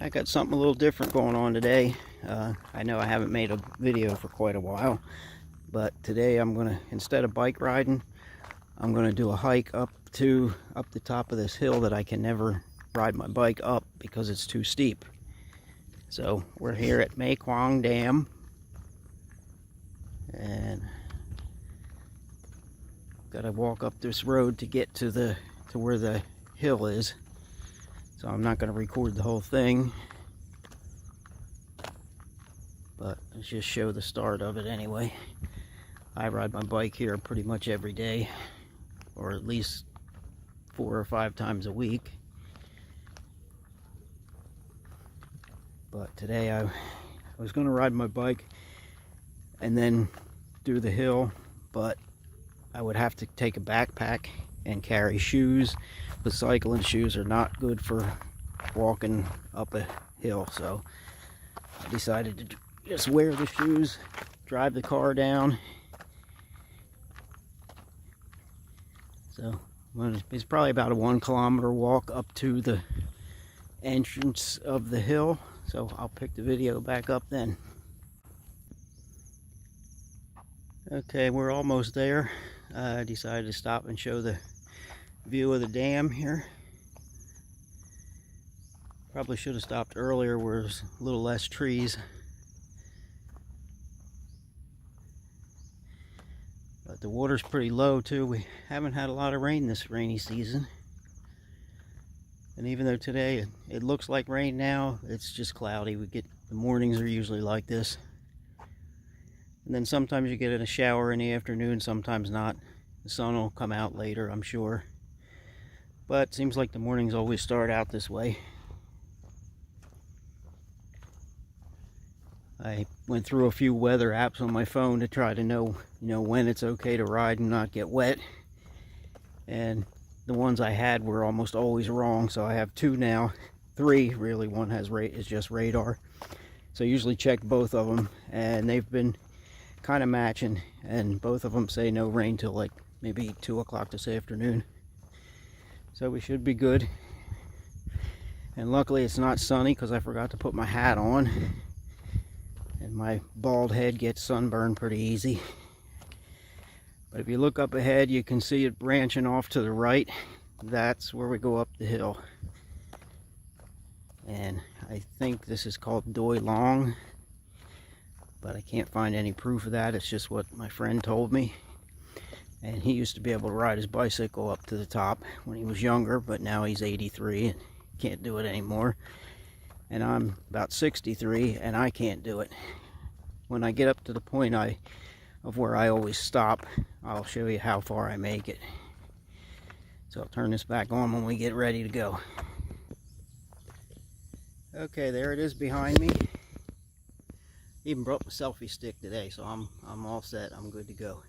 I got something a little different going on today. I know I haven't made a video for quite a while, but today I'm gonna, instead of bike riding, I'm gonna do a hike up the top of this hill that I can never ride my bike up because it's too steep. So we're here at Mae Quang Dam, and gotta walk up this road to get to where the hill is. So I'm not going to record the whole thing, but let's just show the start of it anyway. I ride my bike here pretty much every day, or at least 4 or 5 times a week. But today I was going to ride my bike and then do the hill, but I would have to take a backpack and carry shoes. The cycling shoes are not good for walking up a hill, so I decided to just wear the shoes, drive the car down. So it's probably about a 1 kilometer walk up to the entrance of the hill, so I'll pick the video back up then. Okay, we're almost there. I decided to stop and show the view of the dam here. Probably should have stopped earlier where there's a little less trees. But the water's pretty low too. We haven't had a lot of rain this rainy season. And even though today it looks like rain now, it's just cloudy. The mornings are usually like this. And then sometimes you get a shower in the afternoon, sometimes not. The sun will come out later, I'm sure. But it seems like the mornings always start out this way. I went through a few weather apps on my phone to try to know, when it's okay to ride and not get wet. And the ones I had were almost always wrong, so I have 2 now. 3 really. One is just radar. So I usually check both of them, and they've been kind of matching, and both of them say no rain till like maybe 2 o'clock this afternoon. So we should be good. And luckily it's not sunny because I forgot to put my hat on, and my bald head gets sunburned pretty easy. But if you look up ahead, you can see it branching off to the right. That's where we go up the hill, and I think this is called Doi Long, but I can't find any proof of that. It's just what my friend told me. And he used to be able to ride his bicycle up to the top when he was younger, but now he's 83 and can't do it anymore. And I'm about 63 and I can't do it. When I get up to the point of where I always stop, I'll show you how far I make it. So I'll turn this back on when we get ready to go. Okay, there it is behind me. Even brought my selfie stick today, so I'm all set. I'm good to go.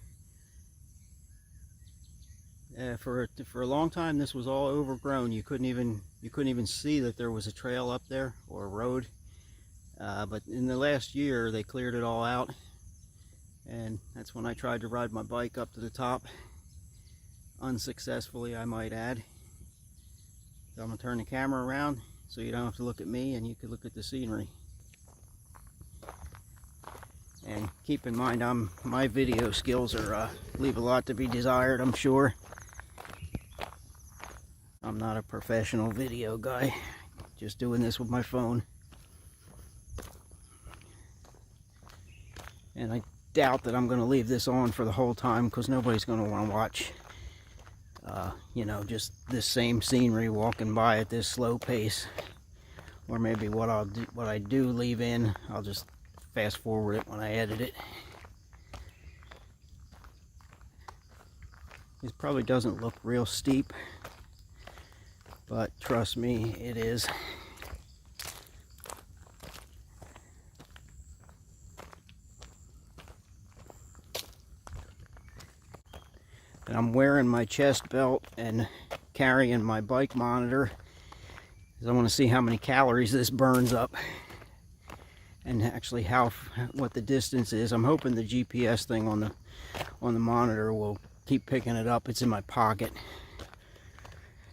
For a long time, this was all overgrown. You couldn't even see that there was a trail up there or a road. But in the last year, they cleared it all out, and that's when I tried to ride my bike up to the top, unsuccessfully, I might add. So I'm gonna turn the camera around so you don't have to look at me and you can look at the scenery. And keep in mind, my video skills leave a lot to be desired, I'm sure. I'm not a professional video guy, just doing this with my phone. And I doubt that I'm going to leave this on for the whole time, because nobody's going to want to watch, just this same scenery walking by at this slow pace. Or maybe what I do leave in, I'll just fast forward it when I edit it. This probably doesn't look real steep, but trust me, it is. And I'm wearing my chest belt and carrying my bike monitor, because I want to see how many calories this burns up, and actually what the distance is. I'm hoping the GPS thing on the monitor will keep picking it up. It's in my pocket.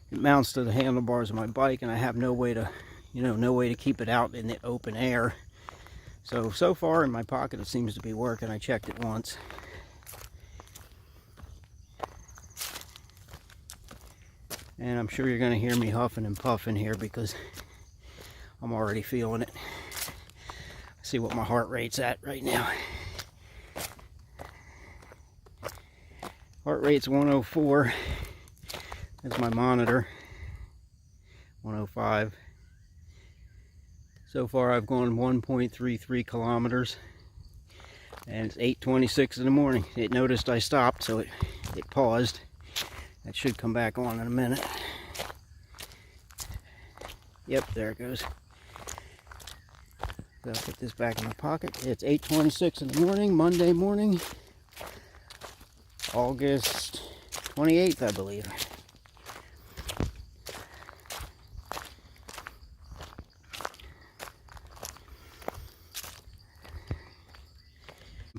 It mounts to the handlebars of my bike, and I have no way to no way to keep it out in the open air. So far in my pocket it seems to be working. I checked it once. And I'm sure you're going to hear me huffing and puffing here because I'm already feeling it. See what my heart rate's at right now. Heart rate's 104. That's my monitor. 105. So far I've gone 1.33 kilometers. And it's 8:26 in the morning. It noticed I stopped, so it paused. That should come back on in a minute. Yep, there it goes. So I'll put this back in my pocket. It's 8:26 in the morning, Monday morning, August 28th, I believe.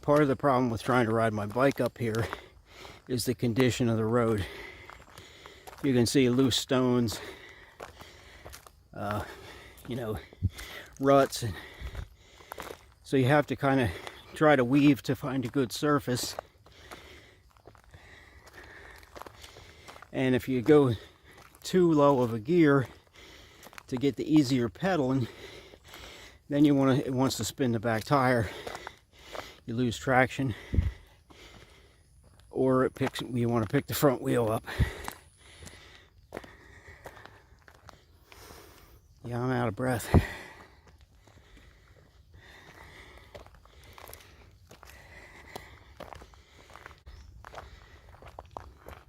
Part of the problem with trying to ride my bike up here is the condition of the road. You can see loose stones, ruts. So you have to kind of try to weave to find a good surface. And if you go too low of a gear to get the easier pedaling, then it wants to spin the back tire. You lose traction, or you want to pick the front wheel up. Yeah, I'm out of breath.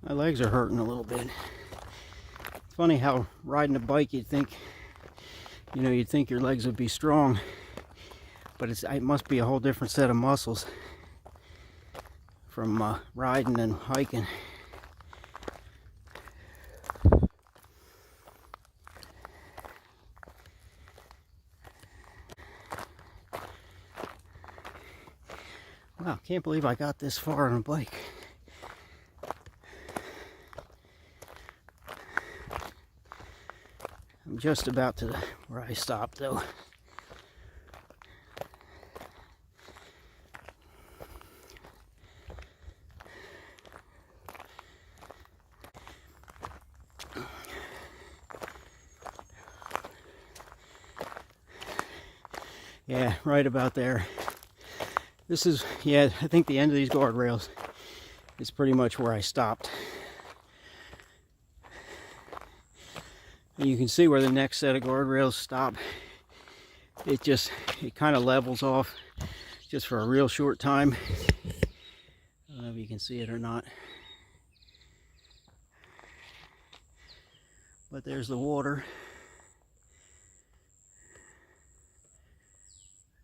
My legs are hurting a little bit. It's funny how riding a bike you'd think your legs would be strong, but it must be a whole different set of muscles from riding and hiking. Wow, can't believe I got this far on a bike. I'm just about to where I stopped though. Yeah, right about there. This is, I think the end of these guardrails is pretty much where I stopped. And you can see where the next set of guardrails stop. It kind of levels off just for a real short time. I don't know if you can see it or not. But there's the water.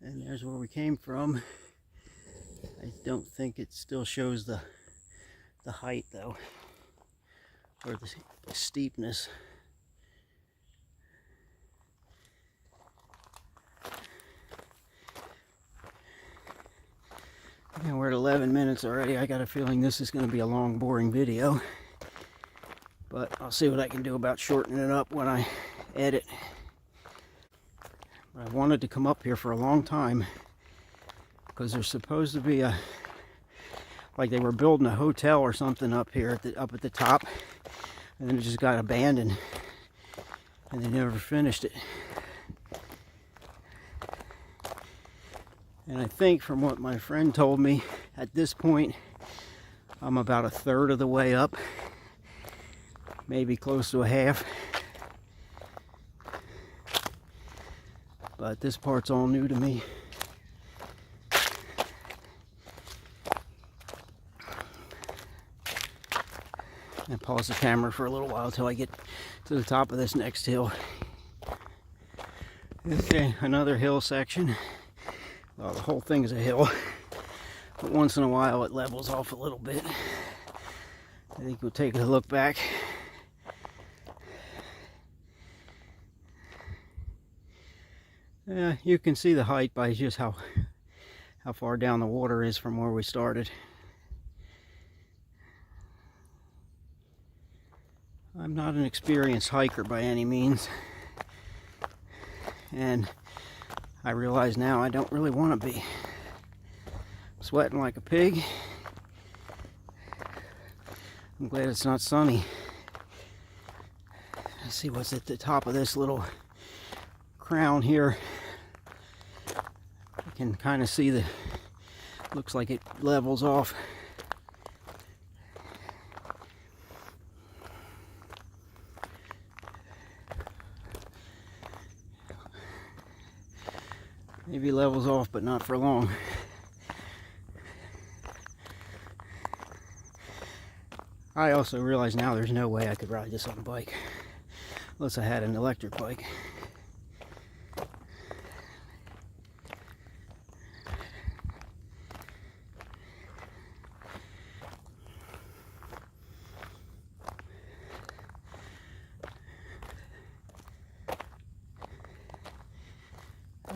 And there's where we came from. I don't think it still shows the height though, or the steepness. And we're at 11 minutes already. I got a feeling this is going to be a long, boring video. But I'll see what I can do about shortening it up when I edit. I wanted to come up here for a long time because there's supposed to be like they were building a hotel or something up here up at the top, and then it just got abandoned and they never finished it. And I think from what my friend told me, at this point I'm about a third of the way up, maybe close to a half. But this part's all new to me. And pause the camera for a little while until I get to the top of this next hill. Okay, another hill section. Well, the whole thing is a hill, but once in a while it levels off a little bit. I think we'll take a look back. You can see the height by just how far down the water is from where we started. I'm not an experienced hiker by any means. and I realize now I don't really want to be. I'm sweating like a pig. I'm glad it's not sunny. Let's see what's at the top of this little crown here. I can kind of see looks like it levels off. Maybe levels off, but not for long. I also realize now there's no way I could ride this on a bike unless I had an electric bike.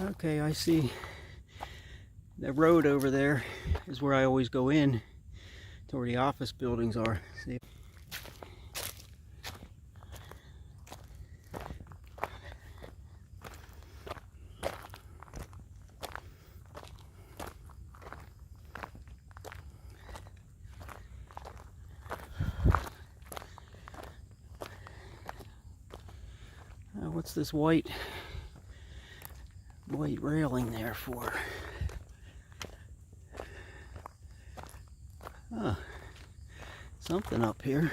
Okay, I see the road over there is where I always go in to where the office buildings are. See? What's this white railing there for? Huh. Something up here.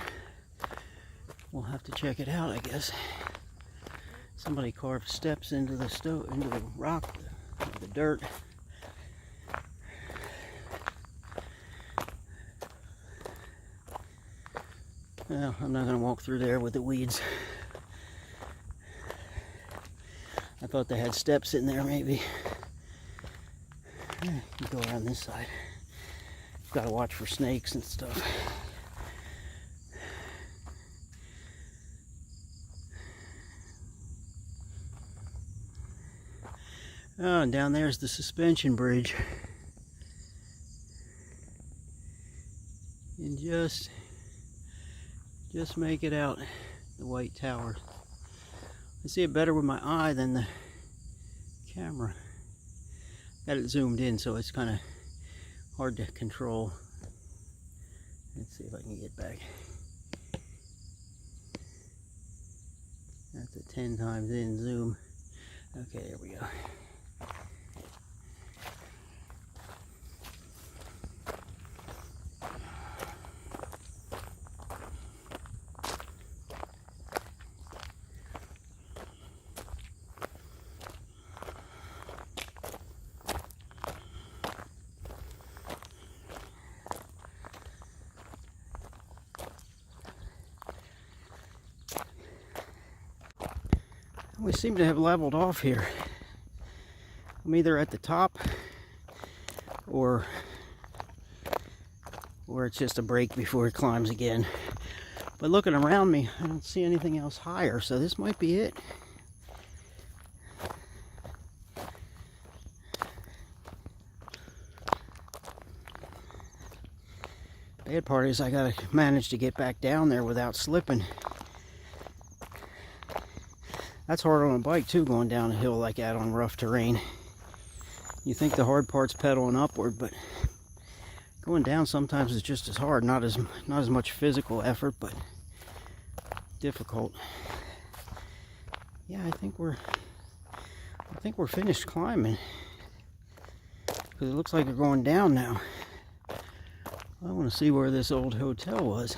We'll have to check it out, I guess. Somebody carved steps into the into the rock, the dirt. Well, I'm not going to walk through there with the weeds. I thought they had steps in there, maybe. You go around this side. Got to watch for snakes and stuff. Oh, and down there's the suspension bridge. And just make it out, the white tower. I see it better with my eye than the camera. Got it zoomed in, so it's kind of hard to control. Let's see if I can get back. That's a 10 times in zoom. Okay, there we go. We seem to have leveled off here. I'm either at the top or it's just a break before it climbs again. But looking around me, I don't see anything else higher, so this might be it. Bad part is I gotta manage to get back down there without slipping. That's hard on a bike too, going down a hill like that on rough terrain. You think the hard part's pedaling upward, but going down sometimes is just as hard. Not as much physical effort, but difficult. Yeah, I think we're finished climbing, because it looks like we're going down now. I want to see where this old hotel was.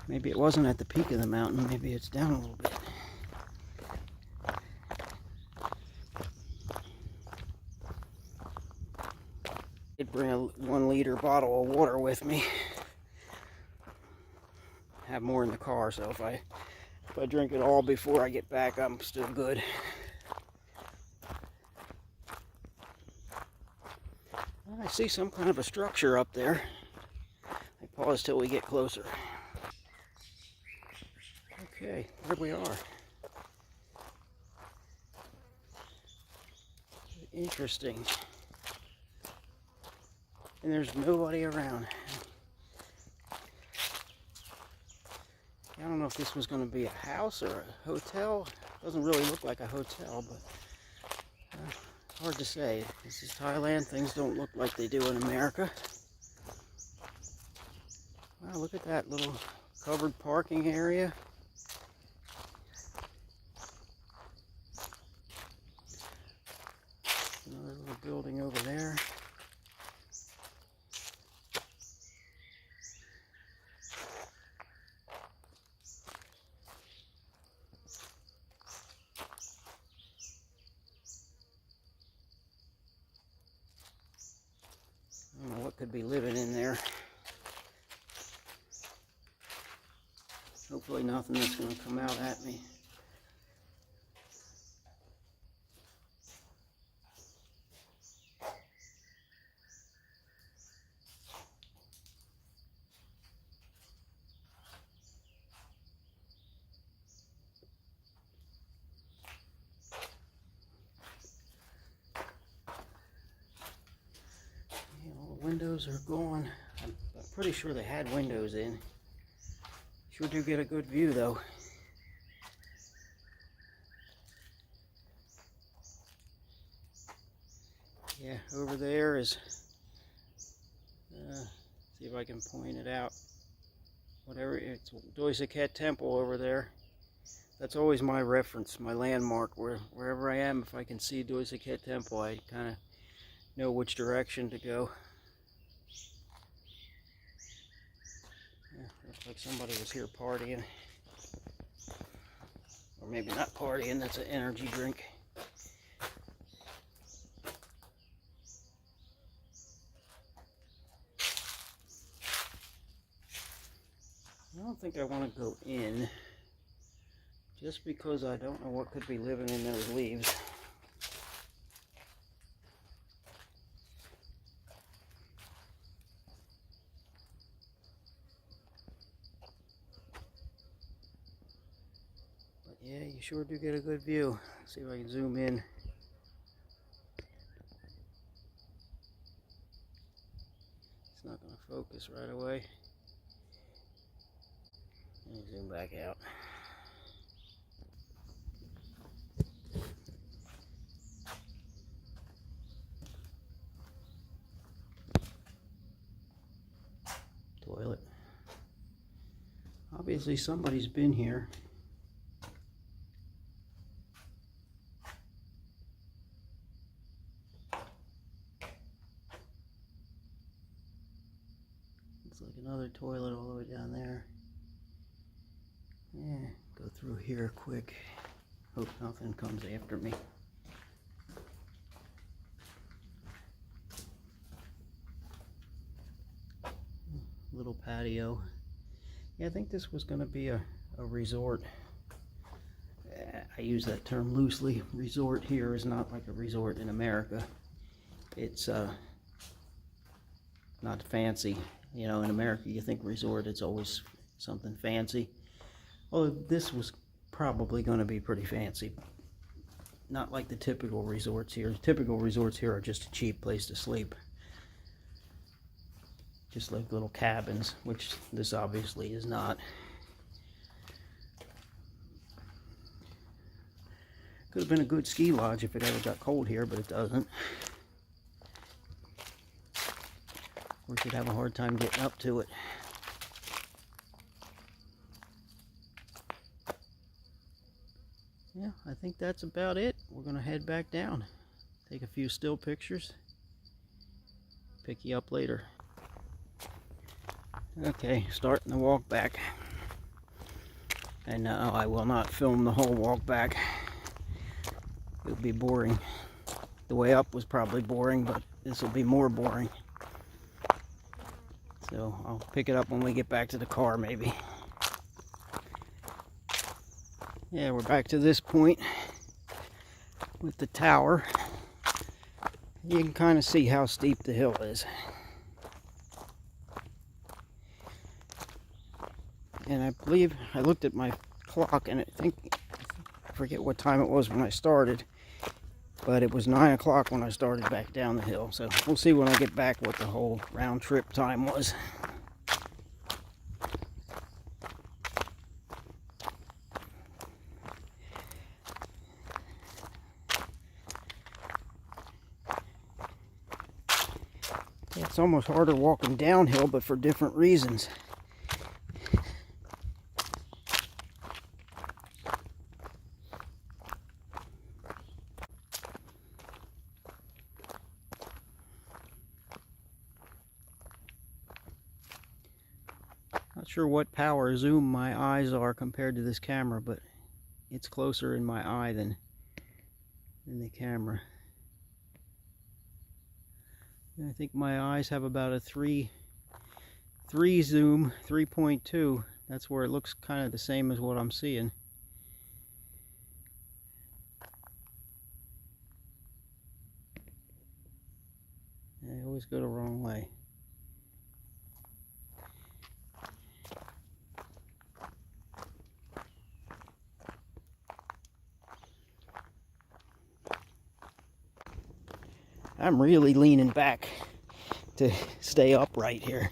Maybe it wasn't at the peak of the mountain, maybe it's down a little bit. I did bring a 1 liter bottle of water with me. I have more in the car, so if I drink it all before I get back, I'm still good. I see some kind of a structure up there. I pause till we get closer. Okay, there we are. Interesting. And there's nobody around. Down don't know if this was going to be a house or a hotel. Doesn't really look like a hotel, but hard to say. This is Thailand. Things don't look like they do in America. Wow, look at that little covered parking area. Another little building over there. I don't know what could be living in there. Hopefully nothing that's going to come out at me. Windows are gone. I'm pretty sure they had windows in. Sure do get a good view though. Yeah, over there is, see if I can point it out. Whatever, it's Doi Saket Temple over there. That's always my reference, my landmark. Wherever I am, if I can see Doi Saket Temple, I kind of know which direction to go. Yeah, looks like somebody was here partying. Or maybe not partying, that's an energy drink. I don't think I want to go in, just because I don't know what could be living in those leaves. But yeah, you sure do get a good view. Let's see if I can zoom in. It's not going to focus right away. And zoom back out. Toilet. Obviously somebody's been here. Looks like another toilet all the way down there. Yeah, go through here quick. Hope nothing comes after me. Little patio. Yeah, I think this was going to be a resort. I use that term loosely. Resort here is not like a resort in America. It's not fancy. You know, in America you think resort, it's always something fancy. Well, this was probably going to be pretty fancy. Not like the typical resorts here. Typical resorts here are just a cheap place to sleep. Just like little cabins, which this obviously is not. Could have been a good ski lodge if it ever got cold here, but it doesn't. We should have a hard time getting up to it. Yeah, I think that's about it. We're going to head back down. Take a few still pictures. Pick you up later. Okay, starting the walk back. And no, I will not film the whole walk back. It'll be boring. The way up was probably boring, but this will be more boring. So I'll pick it up when we get back to the car, maybe. Yeah, we're back to this point with the tower. You can kind of see how steep the hill is. And I believe I looked at my clock, and I forget what time it was when I started, but it was 9 o'clock when I started back down the hill. So we'll see when I get back what the whole round trip time was. It's almost harder walking downhill, but for different reasons. Not sure what power zoom my eyes are compared to this camera, but it's closer in my eye than in the camera. And I think my eyes have about a 3 zoom, 3.2. That's where it looks kind of the same as what I'm seeing. I always go the wrong way. I'm really leaning back to stay upright here.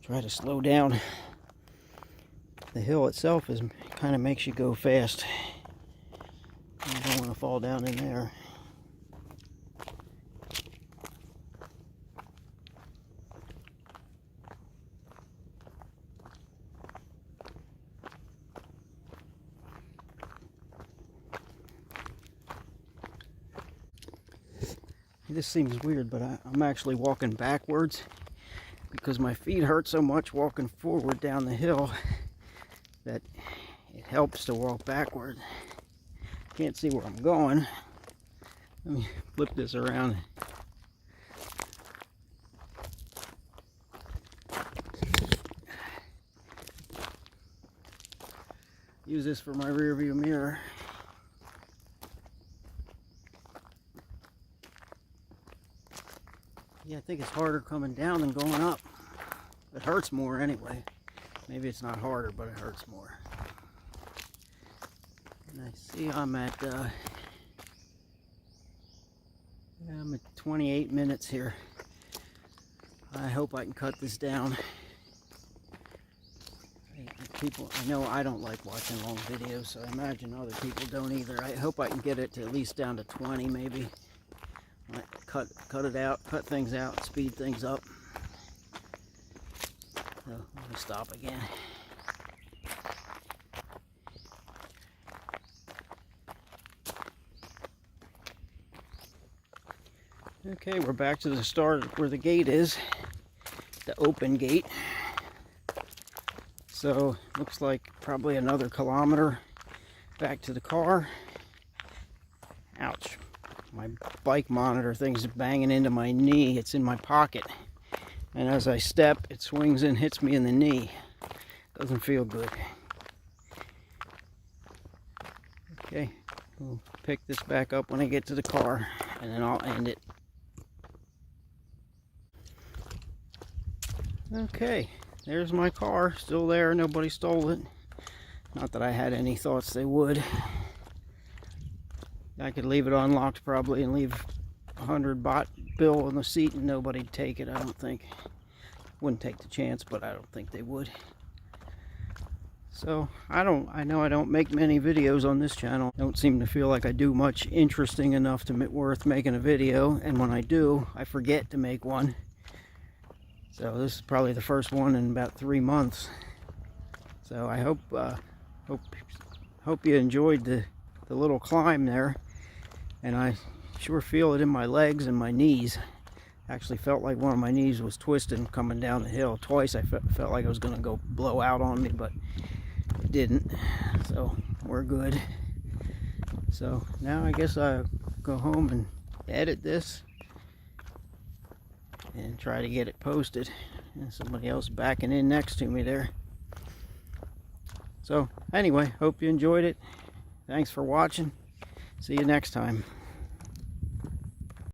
Try to slow down. The hill itself kind of makes you go fast. You don't want to fall down in there. This seems weird, but I'm actually walking backwards because my feet hurt so much walking forward down the hill that it helps to walk backward. Can't see where I'm going. Let me flip this around. Use this for my rear view mirror. Yeah, I think it's harder coming down than going up. It hurts more anyway. Maybe it's not harder, but it hurts more. And I see I'm at 28 minutes here. I hope I can cut this down. I know I don't like watching long videos, so I imagine other people don't either. I hope I can get it to at least down to 20 maybe. Cut it out, cut things out, speed things up. So let me stop again. Okay, we're back to the start where the gate is, the open gate. So looks like probably another kilometer back to the car. Ouch. My bike monitor thing's banging into my knee. It's in my pocket. And as I step, it swings and hits me in the knee. Doesn't feel good. Okay, we'll pick this back up when I get to the car, and then I'll end it. Okay, there's my car. Still there. Nobody stole it. Not that I had any thoughts they would. I could leave it unlocked probably and leave a 100-baht bill on the seat and nobody'd take it, I don't think. Wouldn't take the chance, but I don't think they would. So I know I don't make many videos on this channel. Don't seem to feel like I do much interesting enough to be worth making a video, and when I do, I forget to make one. So this is probably the first one in about 3 months. So I hope you enjoyed the little climb there. And I sure feel it in my legs and my knees. Actually felt like one of my knees was twisting coming down the hill. Twice I felt like it was going to go blow out on me, but it didn't. So we're good. So now I guess I'll go home and edit this and try to get it posted. And somebody else backing in next to me there. So anyway, hope you enjoyed it. Thanks for watching. See you next time.